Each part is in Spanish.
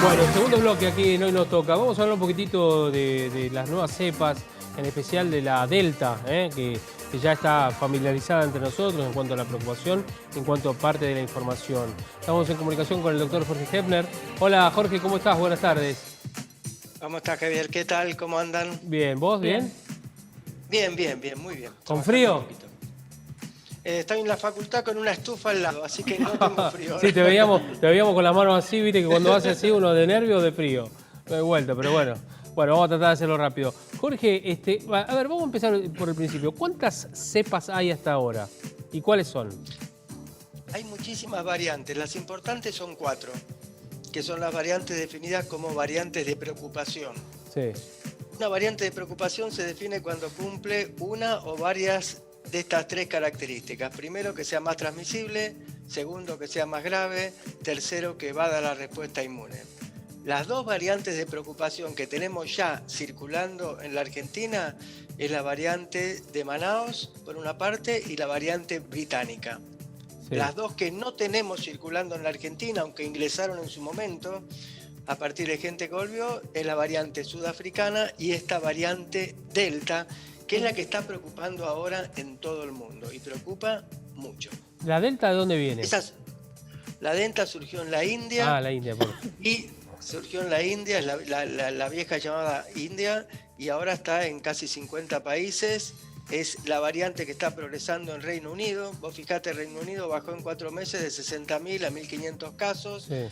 Bueno, segundo bloque aquí en Hoy Nos Toca. Vamos a hablar un poquitito de las nuevas cepas, en especial de la Delta, que ya está familiarizada entre nosotros en cuanto a la preocupación, en cuanto a parte de la información. Estamos en comunicación con el doctor Jorge Hepner. Hola Jorge, ¿cómo estás? Buenas tardes. ¿Cómo estás, Javier? ¿Qué tal? ¿Cómo andan? Bien, ¿vos bien? Bien, muy bien. ¿Con frío? Estoy en la facultad con una estufa al lado, así que no tengo frío. Sí, te veíamos con las manos así, viste que cuando hace así uno de nervio o de frío. De vuelta, pero bueno. Bueno, vamos a tratar de hacerlo rápido. Jorge, a ver, vamos a empezar por el principio. ¿Cuántas cepas hay hasta ahora? ¿Y cuáles son? Hay muchísimas variantes. Las importantes son 4, que son las variantes definidas como variantes de preocupación. Sí. Una variante de preocupación se define cuando cumple una o varias de estas 3 características. Primero, que sea más transmisible. Segundo, que sea más grave. Tercero, que evada la respuesta inmune. Las 2 variantes de preocupación que tenemos ya circulando en la Argentina es la variante de Manaos, por una parte, y la variante británica. Sí. Las 2 que no tenemos circulando en la Argentina, aunque ingresaron en su momento, a partir de gente que volvió, es la variante sudafricana y esta variante Delta, que es la que está preocupando ahora en todo el mundo y preocupa mucho. ¿La Delta de dónde viene? La Delta surgió en la India. Ah, la India, por y surgió en la India, es la vieja llamada India, y ahora está en casi 50 países. Es la variante que está progresando en Reino Unido. Vos fijate, Reino Unido bajó en 4 meses de 60.000 a 1.500 casos, sí,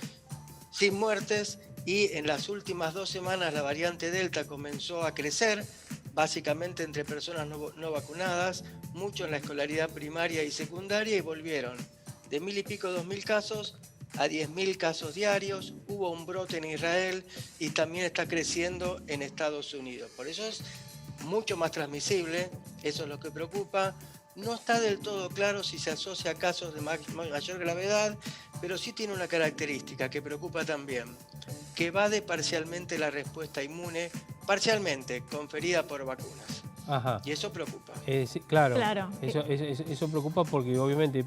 sin muertes, y en las últimas 2 semanas la variante Delta comenzó a crecer, básicamente entre personas no vacunadas, mucho en la escolaridad primaria y secundaria, y volvieron de 1.000 y pico, 2.000 casos a 10.000 casos diarios. Hubo un brote en Israel y también está creciendo en Estados Unidos. Por eso es mucho más transmisible, eso es lo que preocupa. No está del todo claro si se asocia a casos de mayor gravedad, pero sí tiene una característica que preocupa también, que evade parcialmente la respuesta inmune, parcialmente conferida por vacunas. Ajá. Y eso preocupa. Sí, claro. Eso preocupa porque obviamente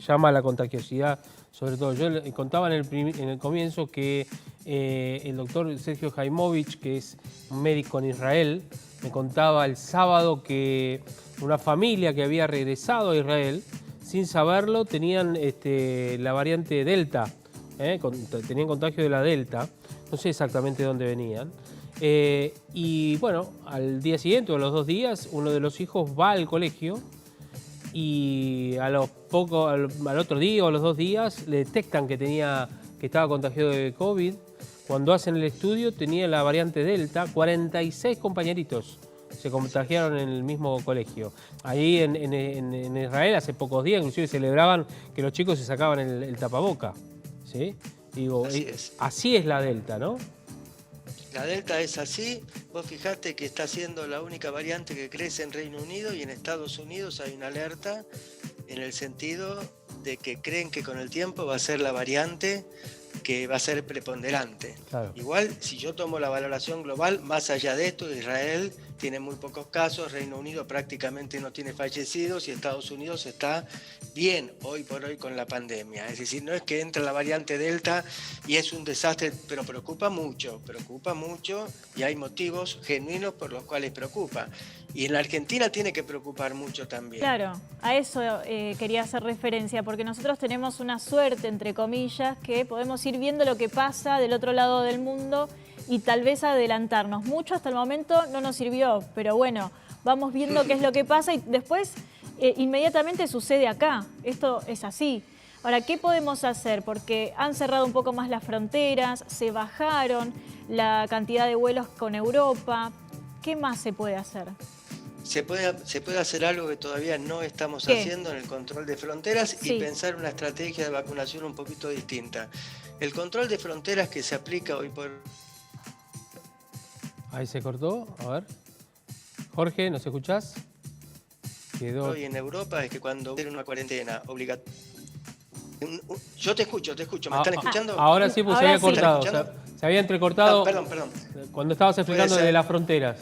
llama a la contagiosidad, sobre todo. Yo contaba en el comienzo que el doctor Sergio Jaimovich, que es un médico en Israel, me contaba el sábado que una familia que había regresado a Israel, sin saberlo, tenían la variante Delta, tenían contagio de la Delta, no sé exactamente de dónde venían. Y bueno, al día siguiente o a los 2 días, uno de los hijos va al colegio y al otro día o a los 2 días le detectan que estaba contagiado de COVID. Cuando hacen el estudio tenía la variante Delta, 46 compañeritos se contagiaron en el mismo colegio. Ahí en Israel hace pocos días inclusive celebraban que los chicos se sacaban el tapaboca, ¿sí? Digo, así es la Delta, ¿no? La Delta es así. Vos fijate que está siendo la única variante que crece en Reino Unido, y en Estados Unidos hay una alerta en el sentido de que creen que con el tiempo va a ser la variante que va a ser preponderante. Claro. Igual, si yo tomo la valoración global, más allá de esto, Israel tiene muy pocos casos, Reino Unido prácticamente no tiene fallecidos y Estados Unidos está bien hoy por hoy con la pandemia. Es decir, no es que entra la variante Delta y es un desastre, pero preocupa mucho y hay motivos genuinos por los cuales preocupa. Y en la Argentina tiene que preocupar mucho también. Claro, a eso quería hacer referencia, porque nosotros tenemos una suerte, entre comillas, que podemos ir viendo lo que pasa del otro lado del mundo y tal vez adelantarnos. Mucho hasta el momento no nos sirvió, pero bueno, vamos viendo qué es lo que pasa y después inmediatamente sucede acá. Esto es así. Ahora, ¿qué podemos hacer? Porque han cerrado un poco más las fronteras, se bajaron la cantidad de vuelos con Europa. ¿Qué más se puede hacer? Se puede hacer algo que todavía no estamos haciendo en el control de fronteras, y pensar una estrategia de vacunación un poquito distinta. El control de fronteras que se aplica hoy por... Ahí se cortó, a ver. Jorge, ¿nos escuchás? Quedó... Hoy en Europa es que cuando hay una cuarentena obligatoria... Yo te escucho, ¿me están escuchando? Ahora sí, pues ahora se había cortado, se había entrecortado. Perdón. Cuando estabas explicando de las fronteras.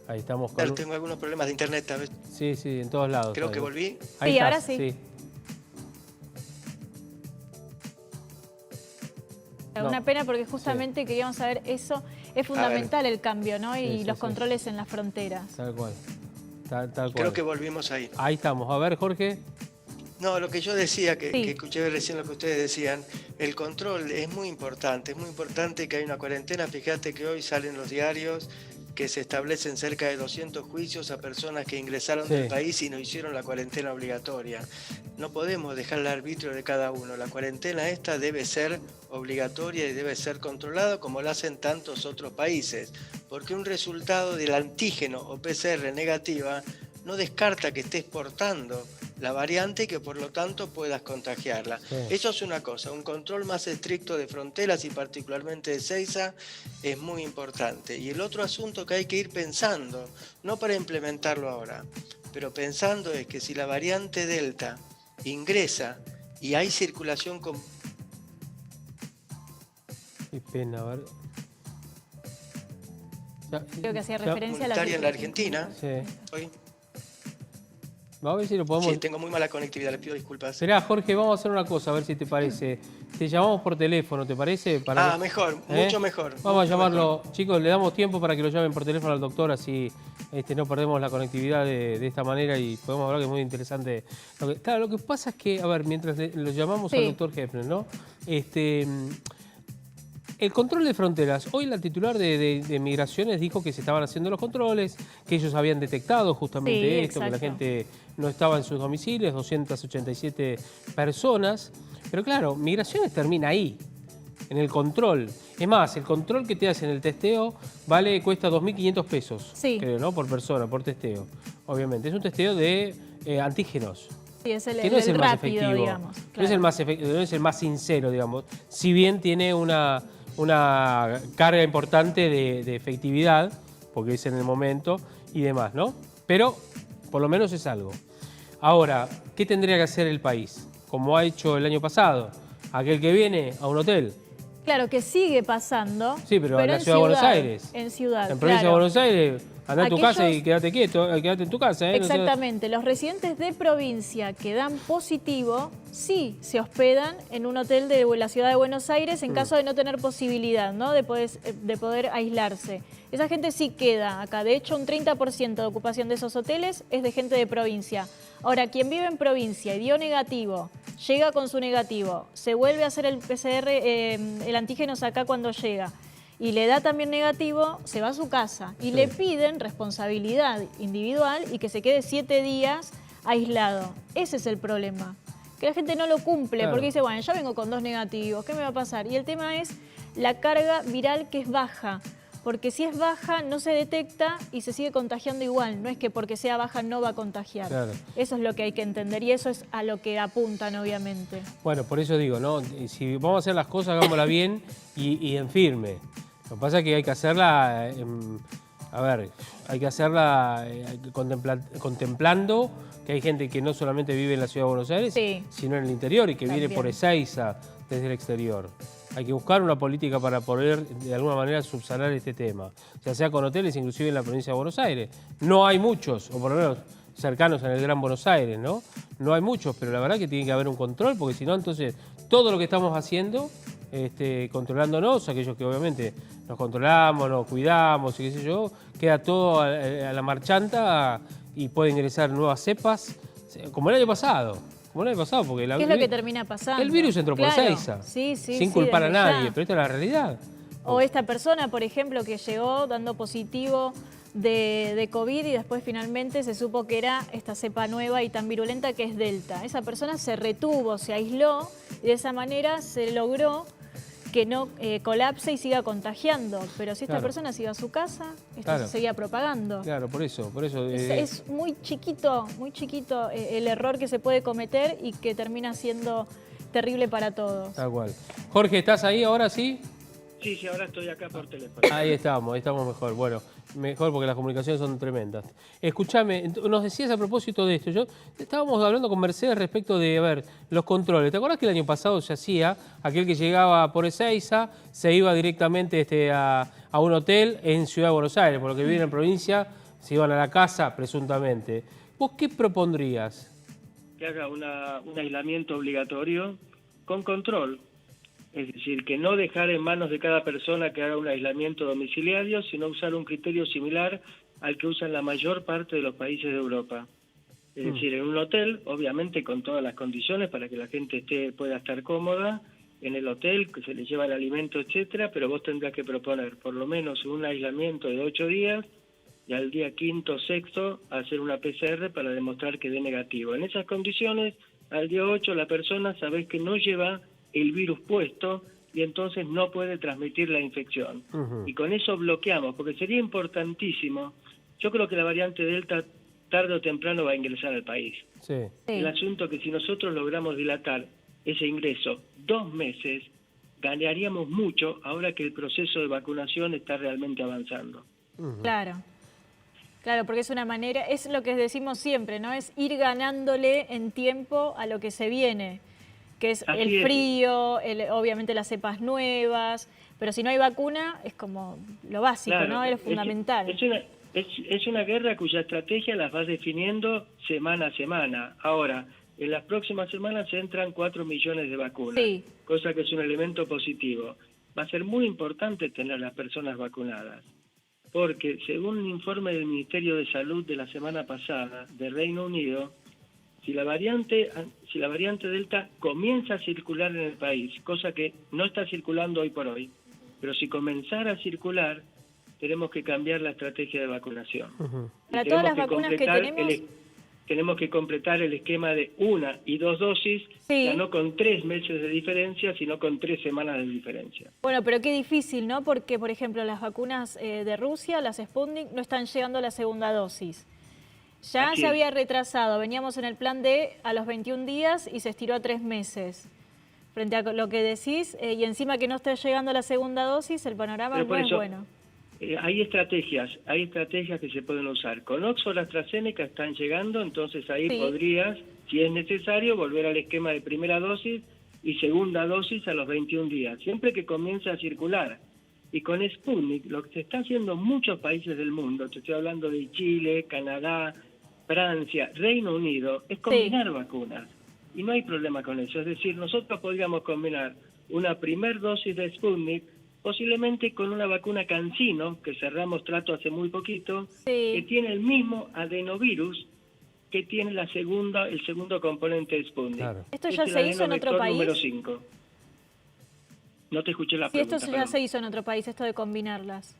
Ahí estamos con... Tengo algunos problemas de internet, ¿sabes? Sí, sí, en todos lados. Creo que volví. Ahí sí, estás, ahora sí. Una pena porque justamente queríamos saber eso. Es fundamental el cambio, ¿no? Y los controles en las fronteras. Tal cual. Tal cual. Creo que volvimos ahí. Ahí estamos. A ver, Jorge. No, lo que yo decía, que escuché recién lo que ustedes decían, el control es muy importante que haya una cuarentena. Fíjate que hoy salen los diarios que se establecen cerca de 200 juicios a personas que ingresaron del país y no hicieron la cuarentena obligatoria. No podemos dejar el arbitrio de cada uno. La cuarentena esta debe ser obligatoria y debe ser controlada como lo hacen tantos otros países, porque un resultado del antígeno o PCR negativa no descarta que estés portando la variante y que por lo tanto puedas contagiarla. Eso es una cosa. Un control más estricto de fronteras y particularmente de Ezeiza es muy importante. Y el otro asunto que hay que ir pensando, no para implementarlo ahora, pero pensando es que si la variante Delta ingresa y hay circulación con... Qué pena, a ver. Creo que hacía referencia a la en la Argentina. Sí. Hoy. Vamos a ver si lo podemos... Sí, tengo muy mala conectividad, les pido disculpas. Esperá, Jorge, vamos a hacer una cosa, a ver si te parece. Te llamamos por teléfono, ¿te parece? Mejor, mucho mejor. Vamos a llamarlo. Chicos, le damos tiempo para que lo llamen por teléfono al doctor, así no perdemos la conectividad de esta manera y podemos hablar, que es muy interesante. Claro, lo que pasa es que, a ver, mientras lo llamamos al doctor Hefner, ¿no? El control de fronteras. Hoy la titular de Migraciones dijo que se estaban haciendo los controles, que ellos habían detectado justamente esto, que la gente no estaba en sus domicilios, 287 personas. Pero claro, Migraciones termina ahí, en el control. Es más, el control que te hacen, el testeo, cuesta 2.500 pesos, creo, ¿no? Por persona, por testeo. Obviamente, es un testeo de antígenos. Sí, es el, que no es el más rápido, efectivo, digamos. Claro. No es el más efectivo, no es el más sincero, digamos. Si bien tiene una carga importante de efectividad, porque es en el momento y demás, ¿no? Pero por lo menos es algo. Ahora, ¿qué tendría que hacer el país? Como ha hecho el año pasado, aquel que viene a un hotel. Claro, que sigue pasando. Sí, pero en la ciudad de Buenos Aires. En ciudad, en provincia de Buenos Aires, andá a tu casa y quédate quieto, quédate en tu casa. Exactamente. Los residentes de provincia que dan positivo, sí se hospedan en un hotel de la ciudad de Buenos Aires en caso de no tener posibilidad, ¿no? de poder aislarse. Esa gente sí queda acá. De hecho, un 30% de ocupación de esos hoteles es de gente de provincia. Ahora, quien vive en provincia y dio negativo, llega con su negativo, se vuelve a hacer el PCR, el antígeno acá cuando llega, y le da también negativo, se va a su casa y le piden responsabilidad individual y que se quede 7 días aislado. Ese es el problema, que la gente no lo cumple porque dice, bueno, ya vengo con 2 negativos, ¿qué me va a pasar? Y el tema es la carga viral que es baja, porque si es baja no se detecta y se sigue contagiando igual, no es que porque sea baja no va a contagiar. Claro. Eso es lo que hay que entender y eso es a lo que apuntan obviamente. Bueno, por eso digo, ¿no? Si vamos a hacer las cosas, hagámoslas bien y en firme. Lo que pasa es que hay que hacerla, hay que hacerla contemplando que hay gente que no solamente vive en la ciudad de Buenos Aires, sino en el interior y que viene por Ezeiza desde el exterior. Hay que buscar una política para poder, de alguna manera, subsanar este tema. Ya sea con hoteles, inclusive en la provincia de Buenos Aires. No hay muchos, o por lo menos cercanos en el Gran Buenos Aires, ¿no? No hay muchos, pero la verdad que tiene que haber un control, porque si no, entonces, todo lo que estamos haciendo, controlándonos, aquellos que obviamente nos controlamos, nos cuidamos y qué sé yo, queda todo a la marchanta y puede ingresar nuevas cepas, como el año pasado. Como el año pasado, porque ¿qué es lo que termina pasando? El virus entró por Ezeiza, sin culpar a nadie, pero esta es la realidad. O esta persona, por ejemplo, que llegó dando positivo de COVID y después finalmente se supo que era esta cepa nueva y tan virulenta que es Delta. Esa persona se retuvo, se aisló y de esa manera se logró que no colapse y siga contagiando. Pero si esta persona se iba a su casa, esto se seguía propagando. Claro, por eso. Es muy chiquito el error que se puede cometer y que termina siendo terrible para todos. Tal cual. Jorge, ¿estás ahí ahora sí? Sí, ahora estoy acá por teléfono. Ahí estamos mejor. Bueno, mejor porque las comunicaciones son tremendas. Escúchame, nos decías a propósito de esto, estábamos hablando con Mercedes respecto de, los controles. ¿Te acordás que el año pasado se hacía aquel que llegaba por Ezeiza, se iba directamente a a un hotel en Ciudad de Buenos Aires, por lo que viven en provincia, se iban a la casa presuntamente. ¿Vos qué propondrías? Que haga un aislamiento obligatorio con control. Es decir, que no dejar en manos de cada persona que haga un aislamiento domiciliario, sino usar un criterio similar al que usan la mayor parte de los países de Europa. Es decir, en un hotel, obviamente con todas las condiciones para que la gente pueda estar cómoda en el hotel, que se le lleva el alimento, etcétera, pero vos tendrás que proponer por lo menos un aislamiento de 8 días y al día quinto o sexto hacer una PCR para demostrar que dé negativo. En esas condiciones, al día 8 la persona sabés que no lleva el virus puesto y entonces no puede transmitir la infección. Y con eso bloqueamos, porque sería importantísimo. Yo creo que la variante Delta tarde o temprano va a ingresar al país. Sí. El asunto es que si nosotros logramos dilatar ese ingreso 2 meses, ganaríamos mucho ahora que el proceso de vacunación está realmente avanzando. Claro. Claro, porque es una manera, es lo que decimos siempre, ¿no? Es ir ganándole en tiempo a lo que se viene, que es el frío, obviamente las cepas nuevas, pero si no hay vacuna es como lo básico, Claro, ¿no? Es lo fundamental. Es una guerra cuya estrategia las vas definiendo semana a semana. Ahora, en las próximas semanas entran 4 millones de vacunas, Sí. cosa que es un elemento positivo. Va a ser muy importante tener las personas vacunadas, porque según un informe del Ministerio de Salud de la semana pasada de Reino Unido, si la variante Delta comienza a circular en el país, cosa que no está circulando hoy por hoy, pero si comenzara a circular, tenemos que cambiar la estrategia de vacunación. Para todas las vacunas que tenemos... Tenemos que completar el esquema de 1 y 2 dosis, Sí. ya no con 3 meses de diferencia, sino con 3 semanas de diferencia. Bueno, pero qué difícil, ¿no? Porque, por ejemplo, las vacunas de Rusia, las Sputnik, no están llegando a la segunda dosis. Ya Así se es. había retrasado, veníamos en el plan D a los 21 días y se estiró a 3 meses. Frente a lo que decís, y encima que no está llegando a la segunda dosis, el panorama Pero por no es eso, bueno. hay estrategias que se pueden usar. Con Oxford AstraZeneca están llegando, entonces ahí Sí. podrías, si es necesario, volver al esquema de primera dosis y segunda dosis a los 21 días, siempre que comience a circular. Y con Sputnik, lo que se está haciendo en muchos países del mundo, te estoy hablando de Chile, Canadá, Francia, Reino Unido, es combinar vacunas. Y no hay problema con eso. Es decir, nosotros podríamos combinar una primer dosis de Sputnik posiblemente con una vacuna CanSino, que cerramos trato hace muy poquito, Sí. que tiene el mismo adenovirus que tiene el segundo componente de Sputnik. Claro. ¿Esto Es ya el se hizo en otro adenovector país? número 5. No te escuché la Sí, pregunta. esto ya perdón. se hizo en otro país, esto de combinarlas.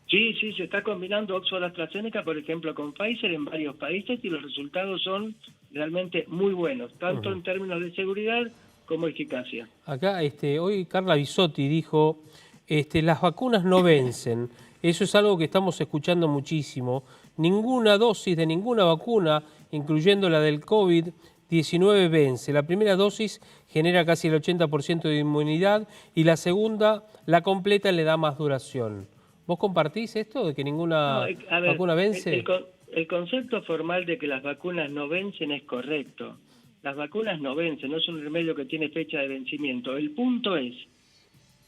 Sí, se está combinando Oxford AstraZeneca, por ejemplo, con Pfizer en varios países y los resultados son realmente muy buenos, tanto en términos de seguridad como eficacia. Acá, hoy Carla Bisotti dijo, las vacunas no vencen. Eso es algo que estamos escuchando muchísimo. Ninguna dosis de ninguna vacuna, incluyendo la del COVID-19, vence. La primera dosis genera casi el 80% de inmunidad y la segunda, la completa, le da más duración. ¿Vos compartís esto de que ninguna vacuna vence? El concepto formal de que las vacunas no vencen es correcto. Las vacunas no vencen, no es un remedio que tiene fecha de vencimiento. El punto es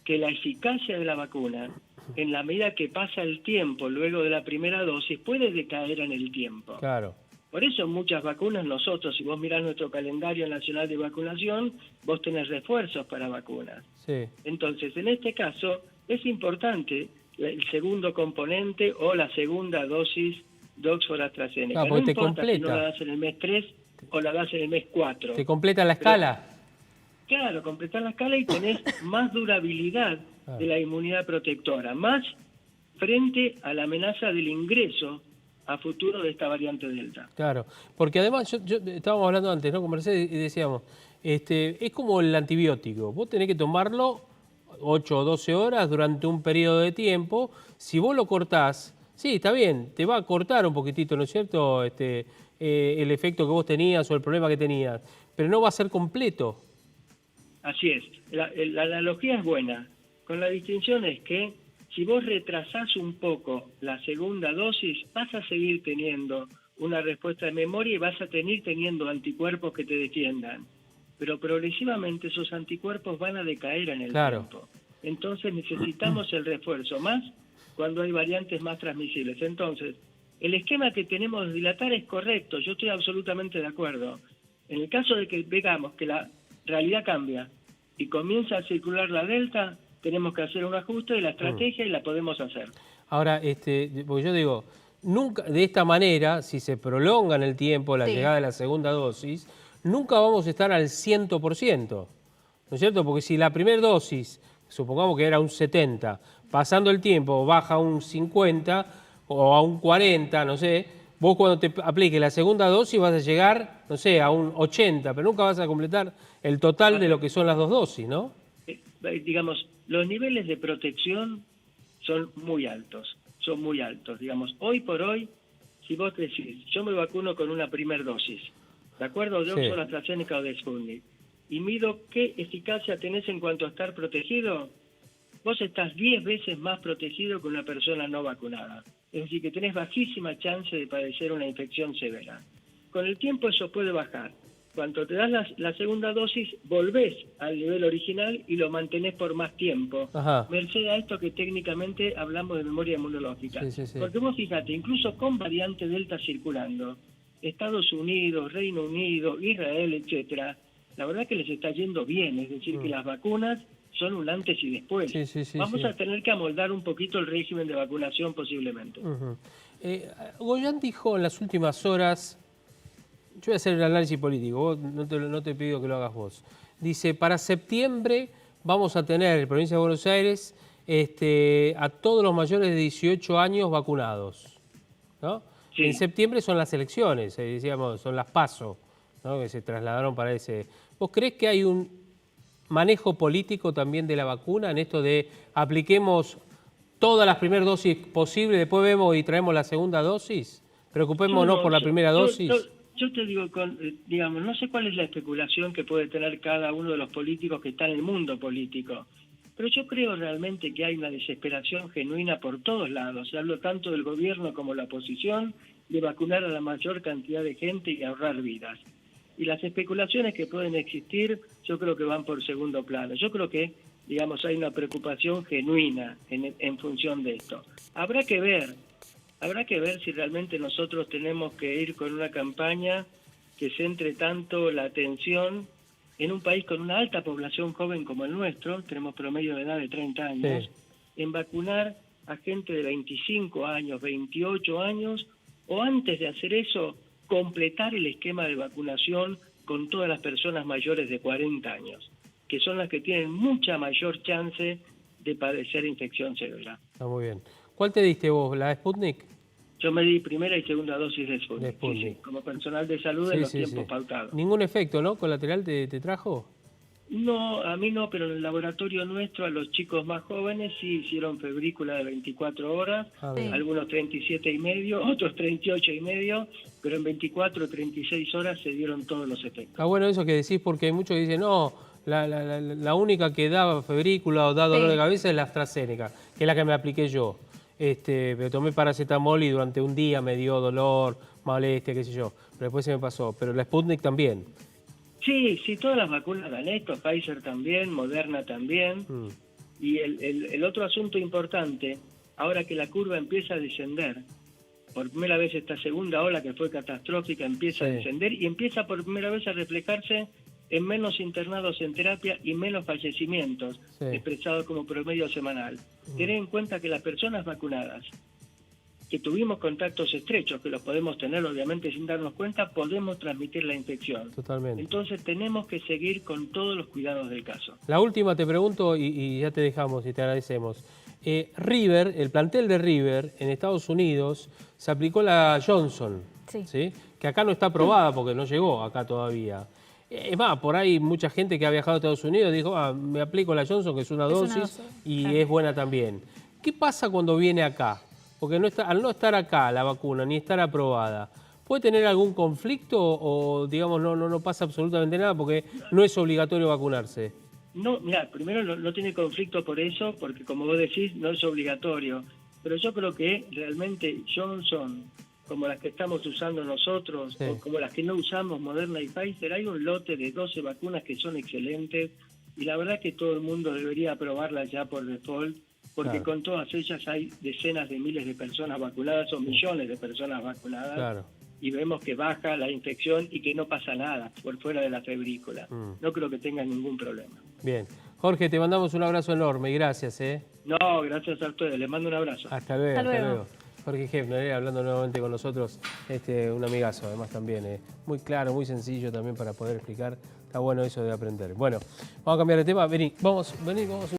que la eficacia de la vacuna, en la medida que pasa el tiempo luego de la primera dosis, puede decaer en el tiempo. Claro. Por eso muchas vacunas nosotros, si vos mirás nuestro calendario nacional de vacunación, vos tenés refuerzos para vacunas. Sí. Entonces, en este caso, es importante el segundo componente o la segunda dosis de Oxford AstraZeneca. Ah, no porque te importa si no completa. la das en el mes 3 o la das en el mes 4. ¿Te completa la escala? Claro, completar la escala y tenés más durabilidad de la inmunidad protectora, más frente a la amenaza del ingreso a futuro de esta variante Delta. Claro, porque además, yo estábamos hablando antes, ¿no? Conversé y decíamos, es como el antibiótico, vos tenés que tomarlo 8 o 12 horas durante un periodo de tiempo. Si vos lo cortás, sí, está bien, te va a cortar un poquitito, ¿no es cierto?, el efecto que vos tenías o el problema que tenías, pero no va a ser completo. Así es, la analogía es buena, con la distinción es que si vos retrasás un poco la segunda dosis, vas a seguir teniendo una respuesta de memoria y vas a seguir teniendo anticuerpos que te defiendan. Pero progresivamente esos anticuerpos van a decaer en el tiempo. Entonces necesitamos el refuerzo, más cuando hay variantes más transmisibles. Entonces, el esquema que tenemos de dilatar es correcto, yo estoy absolutamente de acuerdo. En el caso de que veamos que la realidad cambia y comienza a circular la Delta, tenemos que hacer un ajuste de la estrategia y la podemos hacer. Ahora, porque yo digo, nunca de esta manera, si se prolonga en el tiempo la llegada de la segunda dosis, nunca vamos a estar al 100%, ¿no es cierto? Porque si la primera dosis, supongamos que era un 70%, pasando el tiempo baja a un 50% o a un 40%, no sé, vos cuando te apliques la segunda dosis vas a llegar, no sé, a un 80%, pero nunca vas a completar el total de lo que son las dos dosis, ¿no? Digamos, los niveles de protección son muy altos, digamos. Hoy por hoy, si vos decís, yo me vacuno con una primera dosis, ¿de acuerdo? De Oxford, AstraZeneca o de Sputnik, y mido qué eficacia tenés en cuanto a estar protegido, vos estás 10 veces más protegido que una persona no vacunada. Es decir, que tenés bajísima chance de padecer una infección severa. Con el tiempo eso puede bajar. Cuando te das la segunda dosis, volvés al nivel original y lo mantenés por más tiempo. Ajá. Merced a esto que técnicamente hablamos de memoria inmunológica. Sí. Porque vos fíjate, incluso con variante Delta circulando, Estados Unidos, Reino Unido, Israel, etcétera, la verdad que les está yendo bien. Es decir, que las vacunas son un antes y después. Vamos a tener que amoldar un poquito el régimen de vacunación posiblemente. Goyan dijo en las últimas horas, yo voy a hacer el análisis político, vos no te pido que lo hagas vos. Dice, para septiembre vamos a tener en la provincia de Buenos Aires a todos los mayores de 18 años vacunados, ¿no? Sí. En septiembre son las elecciones, decíamos, son las PASO, ¿no? Que se trasladaron para ese. ¿Vos creés que hay un manejo político también de la vacuna en esto de apliquemos todas las primeras dosis posibles, después vemos y traemos la segunda dosis? Preocupémonos por la primera dosis. Yo te digo, digamos, no sé cuál es la especulación que puede tener cada uno de los políticos que está en el mundo político, pero yo creo realmente que hay una desesperación genuina por todos lados. Hablo tanto del gobierno como la oposición de vacunar a la mayor cantidad de gente y ahorrar vidas. Y las especulaciones que pueden existir, yo creo que van por segundo plano. Yo creo que, digamos, hay una preocupación genuina en función de esto. Habrá que ver si realmente nosotros tenemos que ir con una campaña que centre tanto la atención en un país con una alta población joven como el nuestro, tenemos promedio de edad de 30 años, en vacunar a gente de 25 años, 28 años, o antes de hacer eso, completar el esquema de vacunación con todas las personas mayores de 40 años, que son las que tienen mucha mayor chance de padecer infección severa. Está muy bien. ¿Cuál te diste vos, la Sputnik? Yo me di primera y segunda dosis de Sputnik. Sí, como personal de salud en los tiempos pautados. ¿Ningún efecto, no? ¿Colateral te trajo? No, a mí no, pero en el laboratorio nuestro a los chicos más jóvenes sí hicieron febrícula de 24 horas, algunos 37 y medio, otros 38 y medio, pero en 24 o 36 horas se dieron todos los efectos. Ah, bueno, eso que decís, porque hay muchos que dicen, no, la única que da febrícula o da dolor de cabeza es la AstraZeneca, que es la que me apliqué yo. Pero tomé paracetamol y durante un día me dio dolor, molestia, qué sé yo, pero después se me pasó. Pero la Sputnik también. Sí, todas las vacunas dan esto, Pfizer también, Moderna también. Y el otro asunto importante, ahora que la curva empieza a descender, por primera vez esta segunda ola que fue catastrófica empieza a descender y empieza por primera vez a reflejarse en menos internados en terapia y menos fallecimientos, expresados como promedio semanal. Tener en cuenta que las personas vacunadas, que tuvimos contactos estrechos, que los podemos tener obviamente sin darnos cuenta, podemos transmitir la infección. Totalmente. Entonces tenemos que seguir con todos los cuidados del caso. La última te pregunto y ya te dejamos y te agradecemos. River, el plantel de River en Estados Unidos se aplicó la Johnson, ¿sí? Que acá no está aprobada porque no llegó acá todavía. Es más, por ahí mucha gente que ha viajado a Estados Unidos dijo, me aplico la Johnson, que es una dosis y es buena también. ¿Qué pasa cuando viene acá? Porque al no estar acá la vacuna ni estar aprobada, ¿puede tener algún conflicto o digamos no pasa absolutamente nada porque no es obligatorio vacunarse? No, mira, primero no tiene conflicto por eso, porque como vos decís, no es obligatorio. Pero yo creo que realmente Johnson, como las que estamos usando nosotros, o como las que no usamos, Moderna y Pfizer, hay un lote de 12 vacunas que son excelentes y la verdad que todo el mundo debería aprobarlas ya por default porque Claro. con todas ellas hay decenas de miles de personas vacunadas o millones de personas vacunadas. Claro. Y vemos que baja la infección y que no pasa nada por fuera de la febrícula. No creo que tengan ningún problema. Bien. Jorge, te mandamos un abrazo enorme y gracias. No, gracias a ustedes. Les mando un abrazo. Hasta luego. Hasta luego. Jorge Hefner, hablando nuevamente con nosotros, un amigazo además también. Muy claro, muy sencillo también para poder explicar. Está bueno eso de aprender. Bueno, vamos a cambiar de tema. Vení, vamos.